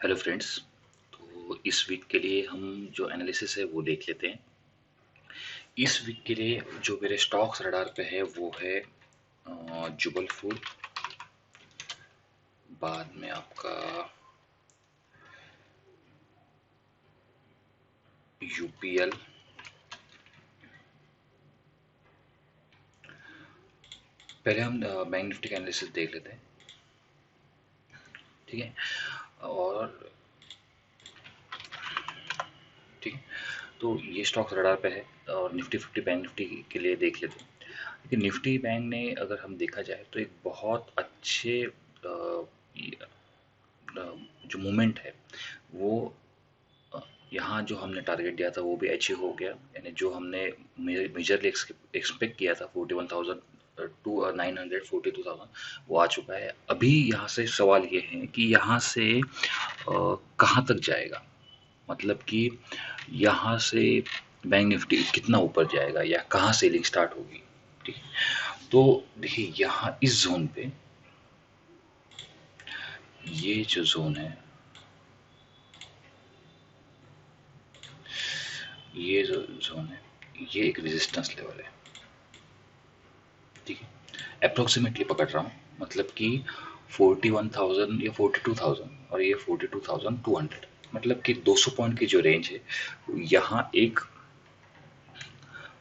Hello friends. तो इस week के लिए हम जो एनालिसिस है वो देख लेते हैं। इस वीक के लिए जो मेरे स्टॉक्स रडार पे है वो है जुबल फूड, बाद में आपका यूपीएल, पहले हम बैंक निफ्टी का एनालिसिस देख लेते हैं। ठीक है। और ठीक है, तो ये स्टॉक्स रडार पे है और निफ्टी 50 बैंक निफ्टी के लिए देख लेते हैं। लेकिन निफ्टी बैंक ने अगर हम देखा जाए तो एक बहुत अच्छे जो मूवमेंट है वो यहाँ जो हमने टारगेट दिया था वो भी अचीव हो गया। यानी जो हमने मेजरली एक्सपेक्ट किया था 41,000 टू 900 42,000 वो आ चुका है। अभी यहाँ से सवाल ये है कि यहाँ से कहाँ तक जाएगा, मतलब कि यहाँ से बैंक निफ्टी कितना ऊपर जाएगा या कहाँ सेलिंग स्टार्ट होगी। ठीक है, तो देखिए यहाँ इस जोन पे, ये जो जोन है, ये जो जोन है ये एक रेजिस्टेंस लेवल है। ठीक है, अप्रोक्सीमेटली पकड़ रहा हूँ, मतलब कि 41,000 या 42,000 और ये 42,200, मतलब कि 200 पॉइंट की जो रेंज है यहाँ एक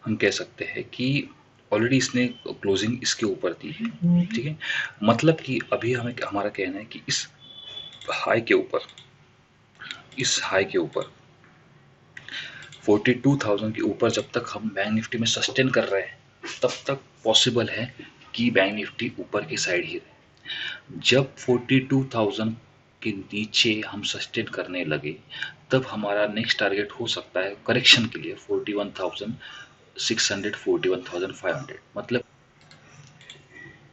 हम कह सकते हैं कि ऑलरेडी इसने क्लोजिंग इसके ऊपर दी है। ठीक है, मतलब कि अभी हमें हमारा कहना है कि हाई के ऊपर इस हाई के ऊपर 42,000 के ऊपर जब तक हम बैंक निफ्टी में सस्टेन कर रहे हैं तब तक पॉसिबल है कि बैंक निफ्टी ऊपर की साइड ही रहे। जब 42,000 के नीचे हम सस्टेन करने लगे तब हमारा नेक्स्ट टारगेट हो सकता है करेक्शन के लिए 41,600 41,500। मतलब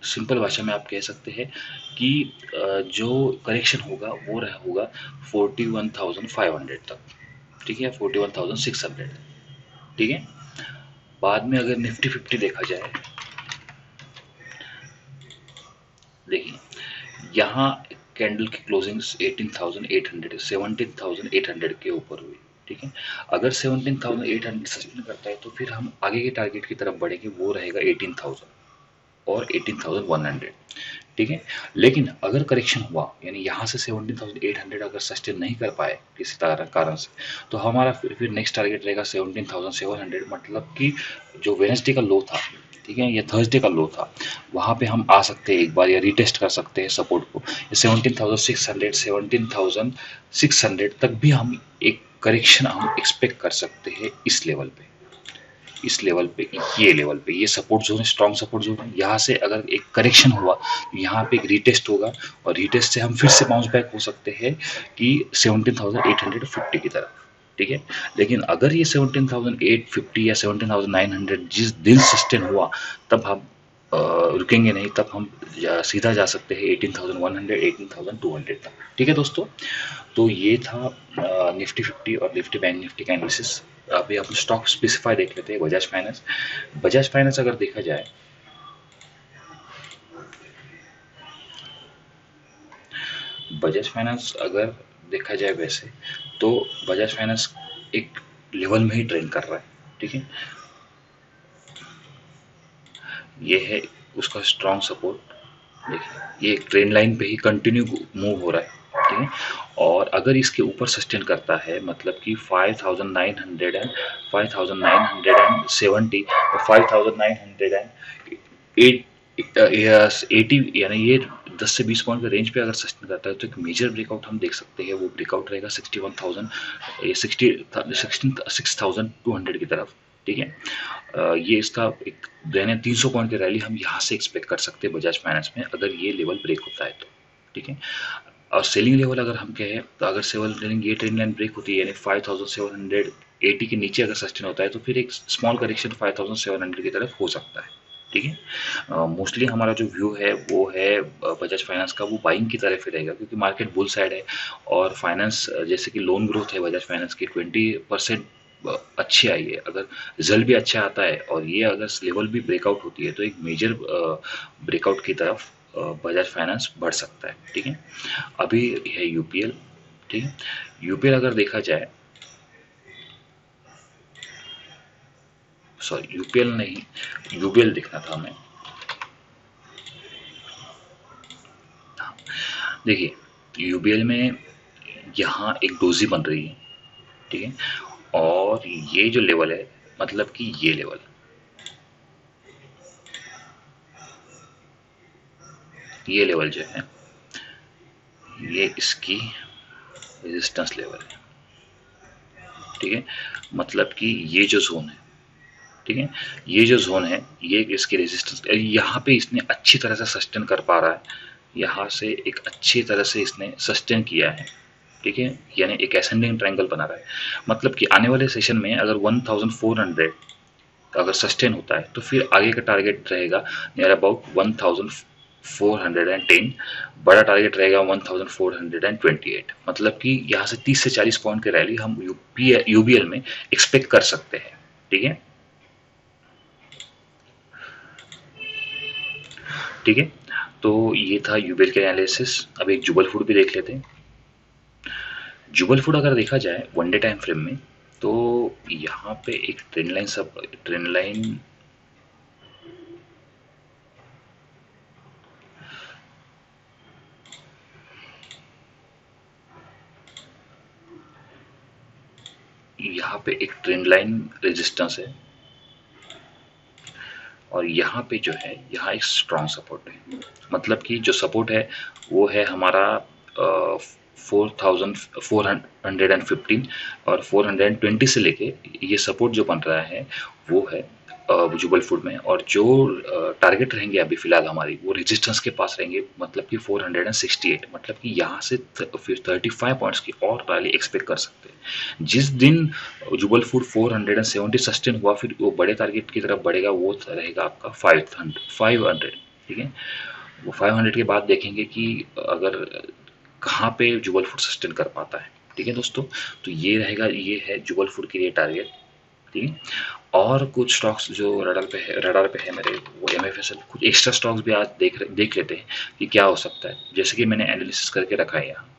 सिंपल भाषा में आप कह सकते हैं कि जो करेक्शन होगा वो होगा 41,500 तक। ठीक है, 41,600। ठीक है, बाद में अगर निफ्टी 50 देखा जाए, देखिए यहाँ कैंडल की क्लोजिंग 18,800 17,800 के ऊपर हुई। ठीक है, अगर 17,800 सस्टेन करता है तो फिर हम आगे के टारगेट की तरफ बढ़ेंगे, वो रहेगा 18,000 और 18,100। ठीक है, लेकिन अगर करेक्शन हुआ यानी यहाँ से 17,800 अगर सस्टेन नहीं कर पाए किसी कारण से, तो हमारा फिर नेक्स्ट टारगेट रहेगा 17,700। मतलब कि जो वेनेसडे का लो था, ठीक है, या थर्सडे का लो था, वहाँ पे हम आ सकते हैं एक बार या रिटेस्ट कर सकते हैं सपोर्ट को। 17,600 17,600 तक भी हम एक करेक्शन हम एक्सपेक्ट कर सकते हैं इस लेवल पे। इस लेवल पे, ये लेवल पे, ये सपोर्ट जोन है, स्ट्रॉन्ग सपोर्ट जोन है। यहाँ से अगर एक करेक्शन हुआ तो यहाँ पे एक रीटेस्ट होगा और रीटेस्ट से हम फिर से बाउंस बैक हो सकते हैं कि 17,850 की तरफ। ठीक है, लेकिन अगर ये 17,850 या 17,900 जिस दिन सस्टेन हुआ तब हम रुकेंगे नहीं, तब हम सीधा जा सकते हैं 18,100 18,200 तक। ठीक है दोस्तों, तो ये था निफ्टी 50 और निफ्टी बैंक निफ्टी का एनालिसिस। अभी हम स्टॉक स्पेसिफाई देख लेते हैं। बजाज फाइनेंस, बजाज फाइनेंस अगर देखा जाए, बजाज फाइनेंस अगर देखा जाए वैसे तो बजाज फाइनेंस एक लेवल में ही ट्रेंड कर रहा है। ठीक है, ये है उसका स्ट्रॉन्ग सपोर्ट। देखिए ये एक ट्रेंड लाइन पे ही कंटिन्यू मूव हो रहा है। ठीक है, और अगर इसके ऊपर सस्टेन करता है मतलब कि 5,900 एंड 5,970 और 5,980 यानी ये 10 से 20 पॉइंट के रेंज पे अगर सस्टेन करता है तो एक मेजर ब्रेकआउट हम देख सकते हैं। वो ब्रेकआउट रहेगा 61,000 6,200 की तरफ। ठीक है, ये इसका एक दैनिक 300 पॉइंट की रैली हम यहाँ से एक्सपेक्ट कर सकते हैं बजाज फाइनेंस में अगर ये लेवल ब्रेक होता है तो। ठीक है, और सेलिंग लेवल अगर हम कहें तो अगर सेलिंग ये ट्रेंड लाइन ब्रेक होती है यानी 5,780 के नीचे अगर सस्टेन होता है तो फिर एक स्मॉल करेक्शन 5,700 की तरफ हो सकता है। ठीक है, मोस्टली हमारा जो व्यू है वो है बजाज फाइनेंस का वो बाइंग की तरफ ही रहेगा क्योंकि मार्केट बुल साइड है और फाइनेंस जैसे कि लोन ग्रोथ है बजाज फाइनेंस की 20% अच्छी आई है। अगर रिजल्ट भी अच्छा आता है और ये अगर लेवल भी ब्रेकआउट होती है तो एक मेजर ब्रेकआउट की तरफ बजाज फाइनेंस बढ़ सकता है। ठीक है, अभी है यूपीएल। ठीक है। यूपीएल अगर देखा जाए, सॉरी यूपीएल नहीं, यूबीएल देखना था हमें। देखिए यूबीएल में यहाँ एक डोजी बन रही है, ठीक है, और ये जो लेवल है, मतलब कि ये लेवल, ये लेवल जो है ये इसकी रेजिस्टेंस लेवल है, ठीक है, मतलब कि ये जो जोन है, ठीक है, ये जो जोन है ये इसकी रेजिस्टेंस, यहाँ पे इसने अच्छी तरह से सस्टेन कर पा रहा है, यहाँ से एक अच्छी तरह से इसने सस्टेन किया है, ठीक है, यानी एक एसेंडिंग ट्रायंगल बना रहा है। मतलब कि आने वाले सेशन में अगर 1400 अगर सस्टेन होता है तो फिर आगे का टारगेट रहेगा नियर अबाउट 1410, बड़ा टारगेट रहेगा 1428। मतलब कि यहाँ से 30 से 40 पॉइंट की रैली हम यूबीएल में एक्सपेक्ट कर सकते हैं, ठीक है, ठीक है। तो ये था यूबीएल के एनालिसिस। अब एक जुबल फूड भी देख लेते हैं। जुबल फूड अगर देखा जाए वन डे टाइम फ्रेम में, तो यहाँ पे एक ट्रेंड लाइन यहाँ पे एक ट्रेंड लाइन रेजिस्टेंस है, और यहाँ पे जो है यहाँ एक स्ट्रॉन्ग सपोर्ट है। मतलब कि जो सपोर्ट है वो है हमारा 4415 और 420 से लेके ये सपोर्ट जो बन रहा है वो है जुबल फूड में, और जो टारगेट रहेंगे अभी फिलहाल हमारी वो रेजिस्टेंस के पास रहेंगे, मतलब कि 468। मतलब कि यहाँ से फिर 35 पॉइंट्स की और रैली एक्सपेक्ट कर सकते हैं। जिस दिन जुबल फूड 470 सस्टेन हुआ फिर वो बड़े टारगेट की तरफ बढ़ेगा, वो रहेगा आपका 500, ठीक है। वो 500 के बाद देखेंगे कि अगर कहाँ पे जुबल फूड सस्टेन कर पाता है, ठीक है दोस्तों। तो ये रहेगा, ये है जुबल फूड के लिए टारगेट, ठीक है। और कुछ स्टॉक्स जो रडार पे है मेरे, वो एमएफएसएल, कुछ एक्स्ट्रा स्टॉक्स भी आज देख लेते हैं कि क्या हो सकता है। जैसे कि मैंने एनालिसिस करके रखा है यहाँ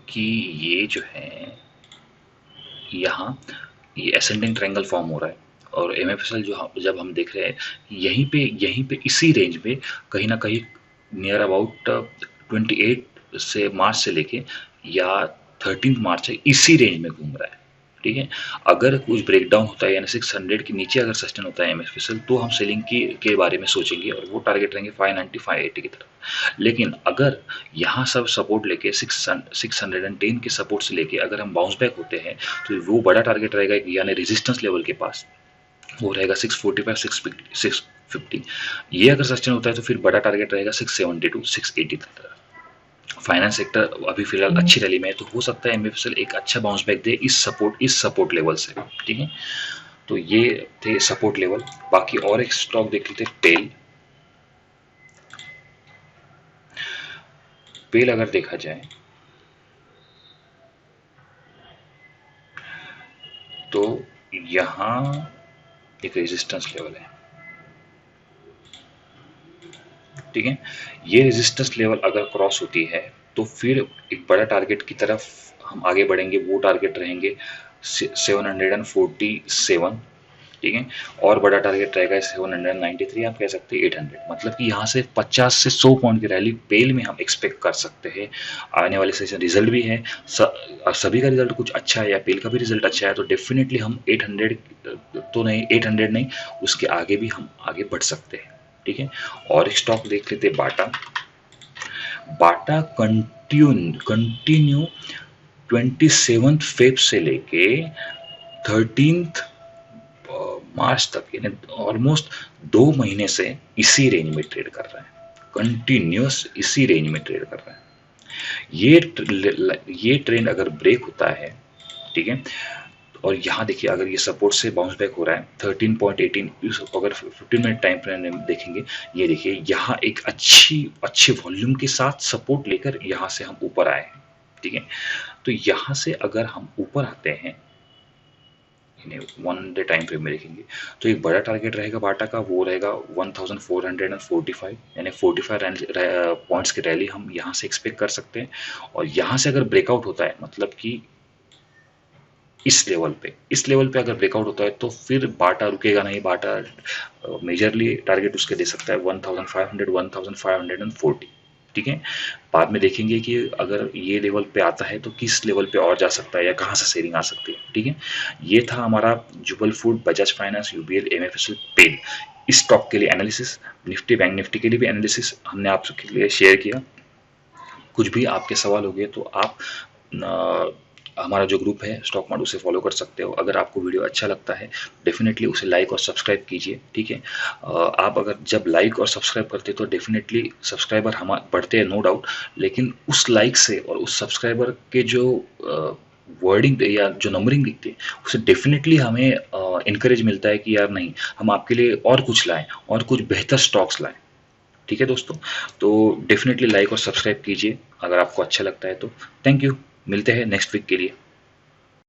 कि ये जो है यहाँ ये असेंडिंग ट्रायंगल फॉर्म हो रहा है, और एमएफएसएल जो जब हम देख रहे हैं यहीं पे इसी रेंज में कहीं ना कहीं नियर अबाउट 28 से मार्च से लेके या 13 मार्च है, इसी रेंज में घूम रहा है, ठीक है। अगर कुछ ब्रेकडाउन होता है यानी 600 के नीचे अगर सस्टेन होता है एमएफएसएल, तो हम सेलिंग के बारे में सोचेंगे, और वो टारगेट रहेंगे 590 580 की तरफ। लेकिन अगर यहाँ सब सपोर्ट लेके 610 के सपोर्ट से लेके अगर हम बाउंस बैक होते हैं, तो वो बड़ा टारगेट रहेगा यानी रेजिस्टेंस लेवल के पास, वो रहेगा 645 650। ये अगर सस्टेन होता है तो फिर बड़ा टारगेट रहेगा 670 680 तक। फाइनेंस सेक्टर अभी फिलहाल अच्छी रैली में है, तो हो सकता है एमएफएसएल एक अच्छा बाउंस बैक दे इस सपोर्ट लेवल से, ठीक है। तो ये थे सपोर्ट लेवल। बाकी और एक स्टॉक देख लेते पेल। पेल अगर देखा जाए तो यहाँ एक रेजिस्टेंस लेवल है, ठीक है। ये रेजिस्टेंस लेवल अगर क्रॉस होती है तो फिर एक बड़ा टारगेट की तरफ हम आगे बढ़ेंगे, वो टारगेट रहेंगे 747, ठीक है। और बड़ा टारगेट रहेगा 793, आप कह सकते हैं 800। मतलब कि यहाँ से 50 से 100 पॉइंट की रैली पेल में हम एक्सपेक्ट कर सकते हैं। आने वाले सेशन रिजल्ट भी है, सभी का रिजल्ट कुछ अच्छा है या पेल का भी रिजल्ट अच्छा है, तो डेफिनेटली हम 800 तो नहीं, 800 नहीं, उसके आगे भी हम आगे बढ़ सकते हैं, ठीक है। और एक स्टॉक देख लेते हैं बाटा। बाटा कंटिन्यू 27 फेब से लेके 13 मार्च तक, यानी ऑलमोस्ट 2 महीने से इसी रेंज में ट्रेड कर रहा है, कंटिन्यूस इसी रेंज में ट्रेड कर रहा है। ये ट्रेंड अगर ब्रेक होता है, ठीक है, और यहाँ देखिए अगर ये सपोर्ट से बाउंस बैक हो रहा है 13.18, अगर 15 मिनट टाइम फ्रेम में देखेंगे, ये देखिए यहाँ एक अच्छे वॉल्यूम के साथ सपोर्ट लेकर यहाँ से हम ऊपर आए हैं, ठीक है। तो यहाँ से अगर हम ऊपर आते हैं, नहीं, 1 डे टाइम फ्रेम में देखेंगे तो एक बड़ा टारगेट रहेगा बाटा का, वो रहेगा 1445, यानी 45 पॉइंट्स की रैली हम यहाँ से एक्सपेक्ट कर सकते हैं। और यहाँ से अगर ब्रेकआउट होता है, मतलब कि इस लेवल पे अगर ब्रेकआउट होता है तो फिर बाटा रुकेगा नहीं, बाटा मेजरली टारगेट उसके दे सकता है 1500, 1540, ठीक है। बाद में देखेंगे कि अगर ये लेवल पे आता है तो किस लेवल पे और जा सकता है या कहाँ से सेलिंग आ सकती है, ठीक है। ये था हमारा Jubl food, Bajaj finance, UBL, MFSL, PEL, इस स्टॉक के लिए एनालिसिस, निफ्टी बैंक निफ्टी के लिए भी एनालिसिस हमने आपके लिए शेयर किया। कुछ भी आपके सवाल हो गए तो आप हमारा जो ग्रुप है स्टॉक मार्ट, उसे फॉलो कर सकते हो। अगर आपको वीडियो अच्छा लगता है डेफिनेटली उसे लाइक और सब्सक्राइब कीजिए, ठीक है। आप अगर जब लाइक और सब्सक्राइब करते तो डेफिनेटली सब्सक्राइबर हमारे बढ़ते हैं, नो डाउट, लेकिन उस लाइक से और उस सब्सक्राइबर के जो वर्डिंग या जो नंबरिंग दिखती है उससे डेफिनेटली हमें इनकरेज मिलता है कि यार नहीं, हम आपके लिए और कुछ लाएं और कुछ बेहतर स्टॉक्स लाएं, ठीक है दोस्तों। तो डेफिनेटली लाइक और सब्सक्राइब कीजिए अगर आपको अच्छा लगता है तो। थैंक यू, मिलते हैं नेक्स्ट वीक के लिए।